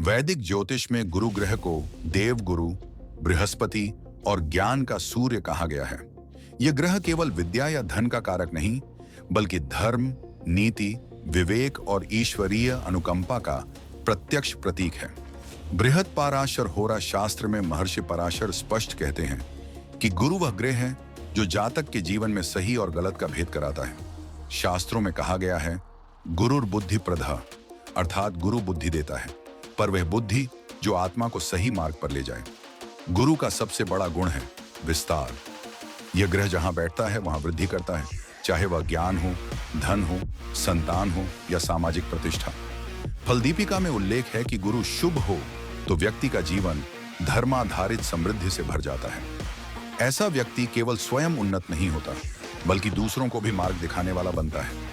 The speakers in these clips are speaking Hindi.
वैदिक ज्योतिष में गुरु ग्रह को देव गुरु, बृहस्पति और ज्ञान का सूर्य कहा गया है। यह ग्रह केवल विद्या या धन का कारक नहीं, बल्कि धर्म, नीति, विवेक और ईश्वरीय अनुकंपा का प्रत्यक्ष प्रतीक है। बृहद पाराशर होरा शास्त्र में महर्षि पराशर स्पष्ट कहते हैं कि गुरु वह ग्रह है जो जातक के जीवन में सही और गलत का भेद कराता है। शास्त्रों में कहा गया है, गुरुर बुद्धि प्रधा, अर्थात गुरु बुद्धि देता है, पर वह बुद्धि जो आत्मा को सही मार्ग पर ले जाए। गुरु का सबसे बड़ा गुण है विस्तार। यह ग्रह जहां बैठता है वहां वृद्धि करता है, चाहे वह ज्ञान हो, धन हो, संतान हो या सामाजिक प्रतिष्ठा। फलदीपिका में उल्लेख है कि गुरु शुभ हो तो व्यक्ति का जीवन धर्माधारित समृद्धि से भर जाता है। ऐसा व्यक्ति केवल स्वयं उन्नत नहीं होता, बल्कि दूसरों को भी मार्ग दिखाने वाला बनता है।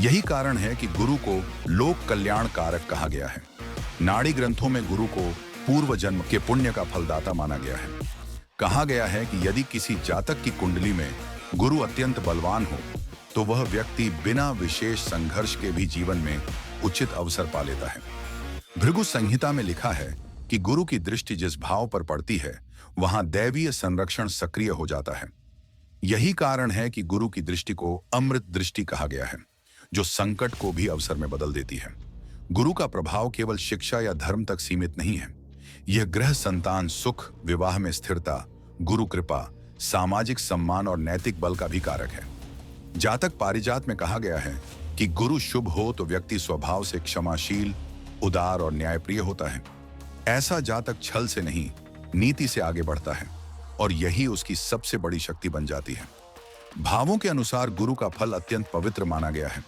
यही कारण है कि गुरु को लोक कल्याण कारक कहा गया है। नाड़ी ग्रंथों में गुरु को पूर्व जन्म के पुण्य का फलदाता माना गया है। कहा गया है कि यदि किसी जातक की कुंडली में गुरु अत्यंत बलवान हो तो वह व्यक्ति बिना विशेष संघर्ष के भी जीवन में उचित अवसर पा लेता है। भृगु संहिता में लिखा है कि गुरु की दृष्टि जिस भाव पर पड़ती है वहां दैवीय संरक्षण सक्रिय हो जाता है। यही कारण है कि गुरु की दृष्टि को अमृत दृष्टि कहा गया है, जो संकट को भी अवसर में बदल देती है। गुरु का प्रभाव केवल शिक्षा या धर्म तक सीमित नहीं है। यह ग्रह संतान सुख, विवाह में स्थिरता, गुरु कृपा, सामाजिक सम्मान और नैतिक बल का भी कारक है। जातक पारिजात में कहा गया है कि गुरु शुभ हो तो व्यक्ति स्वभाव से क्षमाशील, उदार और न्यायप्रिय होता है। ऐसा जातक छल से नहीं, नीति से आगे बढ़ता है और यही उसकी सबसे बड़ी शक्ति बन जाती है। भावों के अनुसार गुरु का फल अत्यंत पवित्र माना गया है।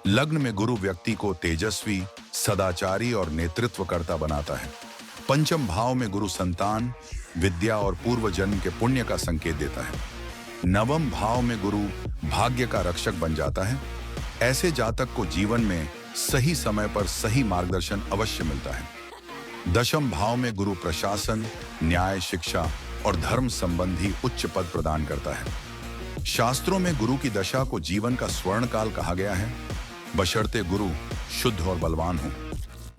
लग्न में गुरु व्यक्ति को तेजस्वी, सदाचारी और नेतृत्वकर्ता बनाता है। पंचम भाव में गुरु संतान, विद्या और पूर्व जन्म के पुण्य का संकेत देता है। नवम भाव में गुरु भाग्य का रक्षक बन जाता है। ऐसे जातक को जीवन में सही समय पर सही मार्गदर्शन अवश्य मिलता है। दशम भाव में गुरु प्रशासन, न्याय, शिक्षा और धर्म संबंधी उच्च पद प्रदान करता है। शास्त्रों में गुरु की दशा को जीवन का स्वर्ण काल कहा गया है, बशर्ते गुरु शुद्ध और बलवान हो।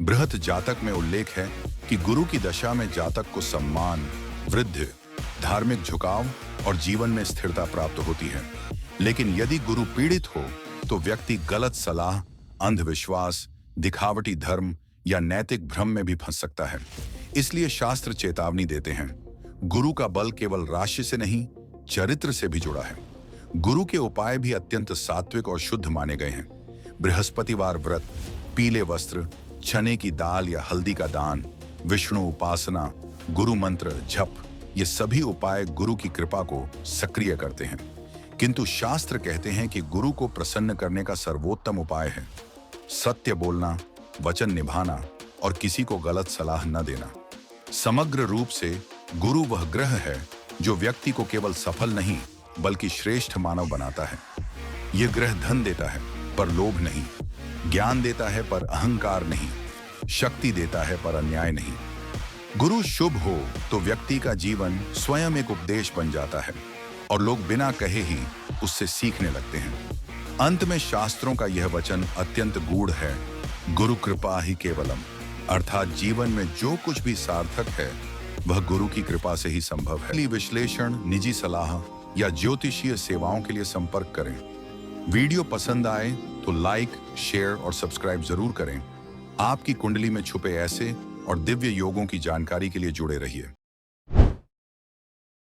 बृहत जातक में उल्लेख है कि गुरु की दशा में जातक को सम्मान, वृद्धि, धार्मिक झुकाव और जीवन में स्थिरता प्राप्त होती है। लेकिन यदि गुरु पीड़ित हो तो व्यक्ति गलत सलाह, अंधविश्वास, दिखावटी धर्म या नैतिक भ्रम में भी फंस सकता है। इसलिए शास्त्र चेतावनी देते हैं, गुरु का बल केवल राशि से नहीं, चरित्र से भी जुड़ा है। गुरु के उपाय भी अत्यंत सात्विक और शुद्ध माने गए हैं। बृहस्पतिवार व्रत, पीले वस्त्र, चने की दाल या हल्दी का दान, विष्णु उपासना, गुरु मंत्र जप, ये सभी उपाय गुरु की कृपा को सक्रिय करते हैं। किंतु शास्त्र कहते हैं कि गुरु को प्रसन्न करने का सर्वोत्तम उपाय है सत्य बोलना, वचन निभाना और किसी को गलत सलाह न देना। समग्र रूप से गुरु वह ग्रह है जो व्यक्ति को केवल सफल नहीं बल्कि श्रेष्ठ मानव बनाता है। यह ग्रह धन देता है पर लोभ नहीं, ज्ञान देता है पर अहंकार नहीं, शक्ति देता है पर अन्याय नहीं। गुरु शुभ हो तो व्यक्ति का जीवन स्वयं एक उपदेश बन जाता है और लोग बिना कहे ही उससे सीखने लगते हैं। अंत में शास्त्रों का यह वचन अत्यंत गूढ़ है, गुरु कृपा ही केवलम, अर्थात जीवन में जो कुछ भी सार्थक है वह गुरु की कृपा से ही संभव है। विश्लेषण, निजी सलाह या ज्योतिषीय सेवाओं के लिए संपर्क करें। वीडियो पसंद आए तो लाइक, शेयर और सब्सक्राइब जरूर करें। आपकी कुंडली में छुपे ऐसे और दिव्य योगों की जानकारी के लिए जुड़े रहिए।